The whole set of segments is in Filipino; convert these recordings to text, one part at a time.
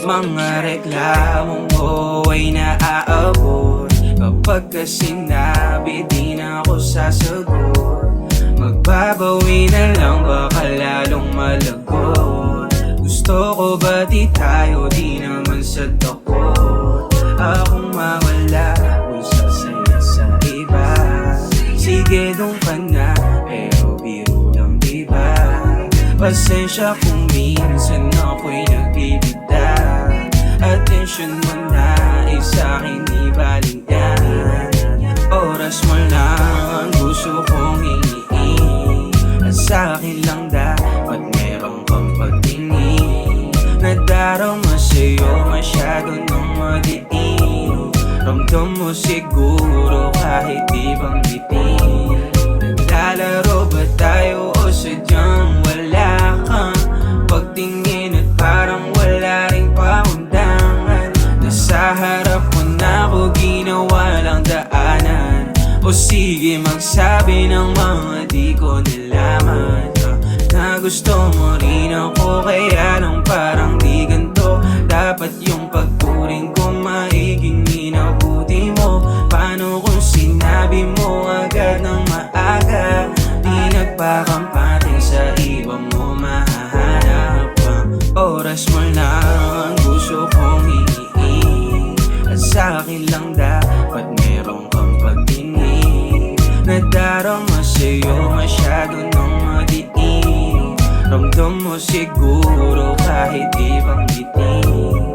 Mga reklamo mo ay naaabot. Kapag ka sinabi di na ako sasagot. Magbabawi na lang baka lalong malagot. Gusto ko ba di tayo di naman sa takot. Akong mawala kung sasaya sa iba. Sige dun ka na pero biro lang diba. Pasensya kung minsan ako'y nagbibigda. Atensyon mo na ay sa'kin ibaligyan. Oras mo lang ang gusto kong hingin. At sa'kin lang dapat meron kang pagtingin. Nadarama sa'yo masyado nang madiin. Ramdam mo siguro kahit di bang bitin. Naglalaro ba tayo o sadyang wala kang pagtingin at parang wala ring paundangan. Nasa harap mo na ako ginawa lang daanan. O sige magsabi ng mga di ko nalaman. Na gusto mo rin ako kaya nang parang di ganito. Dapat yung pagturing ko maiging minabuti mo. Paano kung sinabi mo agad ng maaga? Di nagpakampante sa iba mo mahahanap ang oras mo lang ang gusto kong hingin. At sa'kin lang dapat meron kang pagtingin. Nadarama sa'yo masyado nang madiin. Ramdam mo siguro kahit di bang bitin.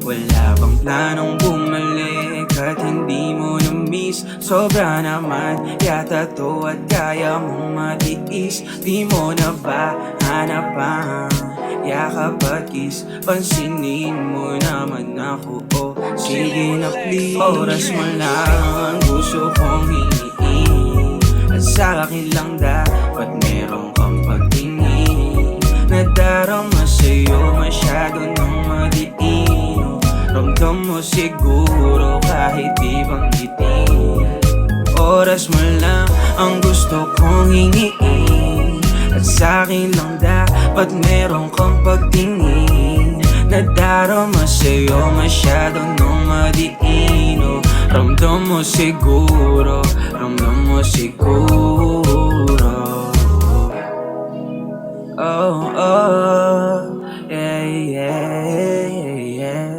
Wala bang planong bumalik at hindi mo na-miss? Sobra naman yata to at kaya mong matiis. Di mo na ba hanap ang yakap at kiss? Pansinin mo naman ako, oh sige na please. Oras mo lang ang gusto kong hingin. At sa'kin lang dapat meron kang pagtingin. Nadarama sa'yo masyado nang madiin. Ramdam mo siguro kahit di bang bitin. Oras mo lang ang gusto kong hingiin. At sa'kin lang dapat meron kang pagtingin. Nadarama sa'yo masyado nang madiin. Ramdam mo siguro, ramdam mo siguro. Oh, oh, yeah, yeah, yeah.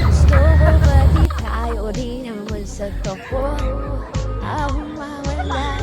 Gusto ko ba di tayo di naman sa toko. Akong mawala